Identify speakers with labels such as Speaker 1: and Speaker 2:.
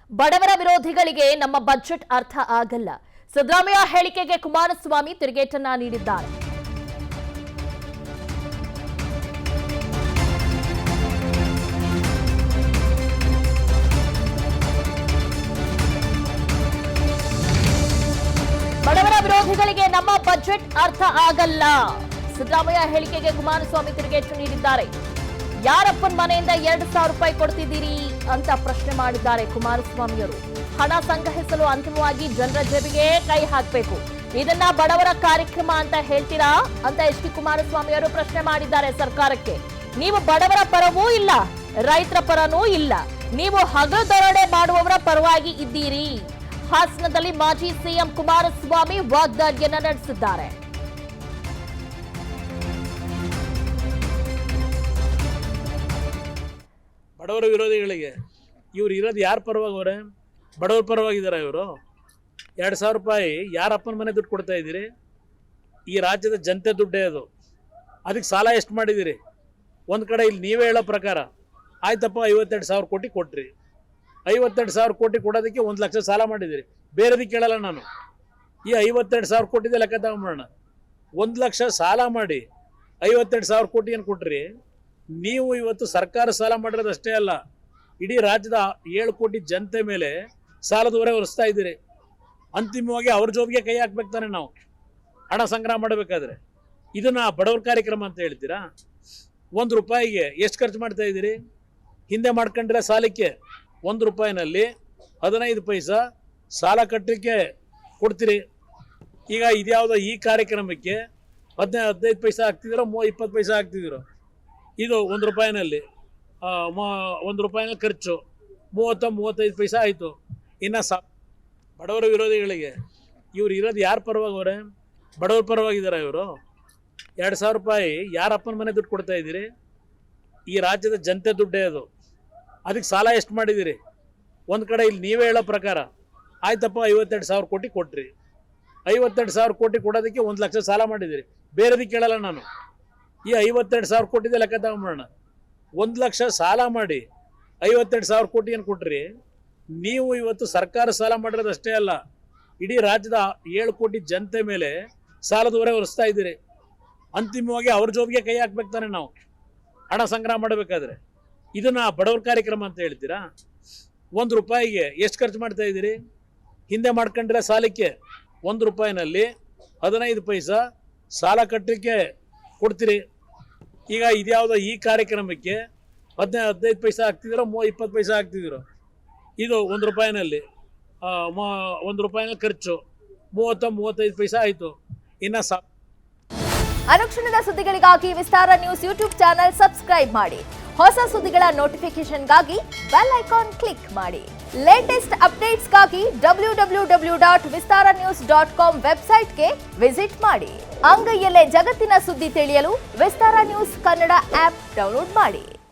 Speaker 1: ಬಡವರ ವಿರೋಧಿಗಳಿಗೆ ನಮ್ಮ ಬಜೆಟ್ ಅರ್ಥ ಆಗಲ್ಲ. ಸಿದ್ದರಾಮಯ್ಯ ಹೇಳಿಕೆಗೆ ಕುಮಾರಸ್ವಾಮಿ ತಿರುಗೇಟನ್ನ ನೀಡಿದ್ದಾರೆ. ಬಡವರ ವಿರೋಧಿಗಳಿಗೆ ನಮ್ಮ ಬಜೆಟ್ ಅರ್ಥ ಆಗಲ್ಲ. ಸಿದ್ದರಾಮಯ್ಯ ಹೇಳಿಕೆಗೆ ಕುಮಾರಸ್ವಾಮಿ ತಿರುಗೇಟು ನೀಡಿದ್ದಾರೆ. ಯಾರಪ್ಪನ ಮನೆಯಿಂದ 2,000 ರೂಪಾಯಿ ಕೊಡ್ತಿದ್ದೀರಿ ಅಂತ ಪ್ರಶ್ನೆ ಮಾಡಿದ್ದಾರೆ ಕುಮಾರಸ್ವಾಮಿಯವರು. ಹಣ ಸಂಗ್ರಹಿಸಲು ಅಂತಿಮವಾಗಿ ಜನರ ಜೇಬಿಗೆ ಕೈ ಹಾಕಬೇಕು. ಇದನ್ನ ಬಡವರ ಕಾರ್ಯಕ್ರಮ ಅಂತ ಹೇಳ್ತೀರಾ ಅಂತ ಎಚ್ ಡಿ ಕುಮಾರಸ್ವಾಮಿಯವರು ಪ್ರಶ್ನೆ ಮಾಡಿದ್ದಾರೆ ಸರ್ಕಾರಕ್ಕೆ. ನೀವು ಬಡವರ ಪರವೂ ಇಲ್ಲ, ರೈತರ ಪರನೂ ಇಲ್ಲ, ನೀವು ಹಗಲು ದರೋಡೆ ಮಾಡುವವರ ಪರವಾಗಿ ಇದ್ದೀರಿ. ಹಾಸನದಲ್ಲಿ ಮಾಜಿ ಸಿಎಂ ಕುಮಾರಸ್ವಾಮಿ ವಾಗ್ದಾಳಿಯನ್ನ ನಡೆಸಿದ್ದಾರೆ.
Speaker 2: ಬಡವರ ವಿರೋಧಿಗಳಿಗೆ ಇವ್ರು ಇರೋದು ಯಾರ ಪರವಾಗವ್ರೆ? ಬಡವರ ಪರವಾಗಿದ್ದಾರೆ. ಇವರು 2,000 ರೂಪಾಯಿ ಯಾರಪ್ಪನ ಮನೆ ದುಡ್ಡು ಕೊಡ್ತಾ ಇದ್ದೀರಿ? ಈ ರಾಜ್ಯದ ಜನತೆ ದುಡ್ಡೇ ಅದು. ಅದಕ್ಕೆ ಸಾಲ ಎಷ್ಟು ಮಾಡಿದ್ದೀರಿ? ಒಂದು ಕಡೆ ಇಲ್ಲಿ ನೀವೇ ಹೇಳೋ ಪ್ರಕಾರ ಆಯ್ತಪ್ಪ 52,000 ಕೋಟಿ ಕೊಟ್ರಿ. 52,000 ಕೋಟಿ ಕೊಡೋದಕ್ಕೆ 1 ಲಕ್ಷ ಸಾಲ ಮಾಡಿದ್ದೀರಿ. ಬೇರೆದಕ್ಕೆ ಕೇಳಲ್ಲ ನಾನು. ಈ 52,000 ಕೋಟಿದೆ ಲೆಕ್ಕ ತಗೊಂಬಿಡೋಣ. 1 ಲಕ್ಷ ಸಾಲ ಮಾಡಿ 52,000 ಕೋಟಿಯನ್ನು ಕೊಟ್ರಿ. ನೀವು ಇವತ್ತು ಸರ್ಕಾರ ಸಾಲ ಮಾಡಿರೋದು ಅಷ್ಟೇ ಅಲ್ಲ, ಇಡೀ ರಾಜ್ಯದ 7 ಕೋಟಿ ಜನತೆ ಮೇಲೆ ಸಾಲದ ಹೊರೆ ಹೊರಿಸ್ತಾ ಇದ್ದೀರಿ. ಅಂತಿಮವಾಗಿ ಅವ್ರ ಜೋಬಿಗೆ ಕೈ ಹಾಕ್ಬೇಕು ತಾನೆ ನಾವು ಹಣ ಸಂಗ್ರಹ ಮಾಡಬೇಕಾದ್ರೆ. ಇದನ್ನ ಬಡವರ ಕಾರ್ಯಕ್ರಮ ಅಂತ ಹೇಳ್ತೀರಾ? 1 ರೂಪಾಯಿಗೆ ಎಷ್ಟು ಖರ್ಚು ಮಾಡ್ತಾ ಇದ್ದೀರಿ? ಹಿಂದೆ ಮಾಡ್ಕೊಂಡಿರೋ ಸಾಲಕ್ಕೆ 1 ರೂಪಾಯಿನಲ್ಲಿ 15 ಪೈಸಾ ಸಾಲ ಕಟ್ಟಲಿಕ್ಕೆ ಕೊಡ್ತೀರಿ. ಈಗ ಇದ್ಯಾವುದೋ ಈ ಕಾರ್ಯಕ್ರಮಕ್ಕೆ 15 ಪೈಸಾ ಹಾಕ್ತಿದ್ದೀರೋ 20 ಪೈಸಾ ಹಾಕ್ತಿದ್ದೀರೋ? ಇದು 1 ರೂಪಾಯಿನಲ್ಲಿ 1 ರೂಪಾಯಿನಲ್ಲಿ ಖರ್ಚು 30-35 ಪೈಸಾ ಆಯಿತು. ಇನ್ನು ಬಡವರ ವಿರೋಧಿಗಳಿಗೆ ಇವ್ರು ಇರೋದು ಯಾರ ಪರವಾಗವ್ರೆ? ಬಡವರ ಪರವಾಗಿದ್ದಾರೆ. ಇವರು 2,000 ರೂಪಾಯಿ ಯಾರಪ್ಪನ ಮನೆ ದುಡ್ಡು ಕೊಡ್ತಾ ಇದ್ದೀರಿ? ಈ ರಾಜ್ಯದ ಜನತೆ ದುಡ್ಡೇ ಅದು. ಅದಕ್ಕೆ ಸಾಲ ಎಷ್ಟು ಮಾಡಿದ್ದೀರಿ? ಒಂದು ಕಡೆ ಇಲ್ಲಿ ನೀವೇ ಹೇಳೋ ಪ್ರಕಾರ ಆಯ್ತಪ್ಪ 52,000 ಕೋಟಿ ಕೊಟ್ರಿ. 52,000 ಕೋಟಿ ಕೊಡೋದಕ್ಕೆ 1 ಲಕ್ಷ ಸಾಲ ಮಾಡಿದ್ದೀರಿ. ಬೇರೆದಕ್ಕೆ ಕೇಳಲ್ಲ ನಾನು. ಈ 52,000 ಕೋಟಿದೆ ಲೆಕ್ಕ ತಗೊಂಬಿಡೋಣ. 1 ಲಕ್ಷ ಸಾಲ ಮಾಡಿ 52,000 ಕೋಟಿಯನ್ನು ಕೊಟ್ರಿ. ನೀವು ಇವತ್ತು ಸರ್ಕಾರ ಸಾಲ ಮಾಡಿರೋದು ಅಷ್ಟೇ ಅಲ್ಲ, ಇಡೀ ರಾಜ್ಯದ 7 ಕೋಟಿ ಜನತೆ ಮೇಲೆ ಸಾಲದ ಹೊರೆ ಹೊರಿಸ್ತಾ ಇದ್ದೀರಿ. ಅಂತಿಮವಾಗಿ ಅವ್ರ ಜೋಬಿಗೆ ಕೈ ಹಾಕ್ಬೇಕು ತಾನೆ ನಾವು ಹಣ ಸಂಗ್ರಹ ಮಾಡಬೇಕಾದ್ರೆ. ಇದನ್ನ ಬಡವರ ಕಾರ್ಯಕ್ರಮ ಅಂತ ಹೇಳ್ತೀರಾ? 1 ರೂಪಾಯಿಗೆ ಎಷ್ಟು ಖರ್ಚು ಮಾಡ್ತಾ ಇದ್ದೀರಿ? ಹಿಂದೆ ಮಾಡ್ಕೊಂಡಿರೋ ಸಾಲಕ್ಕೆ 1 ರೂಪಾಯಿನಲ್ಲಿ 15 ಪೈಸಾ ಸಾಲ ಕಟ್ಟಲಿಕ್ಕೆ ಕೊಡ್ತೀರಿ. ಈಗ ಇದ್ಯಾವುದೋ ಈ ಕಾರ್ಯಕ್ರಮಕ್ಕೆ 15 ಪೈಸಾ ಹಾಕ್ತಿದ್ದೀರೋ 20 ಪೈಸಾ ಹಾಕ್ತಿದ್ದೀರೋ? ಇದು 1 ರೂಪಾಯಿನಲ್ಲಿ 1 ರೂಪಾಯಿನಲ್ಲಿ ಖರ್ಚು 30-35 ಪೈಸಾ ಆಯಿತು. ಇನ್ನು
Speaker 3: ಅನುಕ್ಷಣದ ಸುದ್ದಿಗಳಿಗಾಗಿ ವಿಸ್ತಾರ ನ್ಯೂಸ್ ಯೂಟ್ಯೂಬ್ ಚಾನೆಲ್ ಸಬ್ಸ್ಕ್ರೈಬ್ ಮಾಡಿ. ಹೊಸ ಸುದ್ದಿಗಳ ನೋಟಿಫಿಕೇಶನ್ಗಾಗಿ ಬೆಲ್ ಐಕಾನ್ ಕ್ಲಿಕ್ ಮಾಡಿ. ಲೇಟೆಸ್ಟ್ ಅಪ್ಡೇಟ್ಸ್ಗಾಗಿ www.vistaranews.com ವೆಬ್ಸೈಟ್ಗೆ ವಿಸಿಟ್ ಮಾಡಿ. ಅಂಗೈಯಲ್ಲೇ ಜಗತ್ತಿನ ಸುದ್ದಿ ತಿಳಿಯಲು ವಿಸ್ತಾರ ನ್ಯೂಸ್ ಕನ್ನಡ ಆಪ್ ಡೌನ್ಲೋಡ್ ಮಾಡಿ.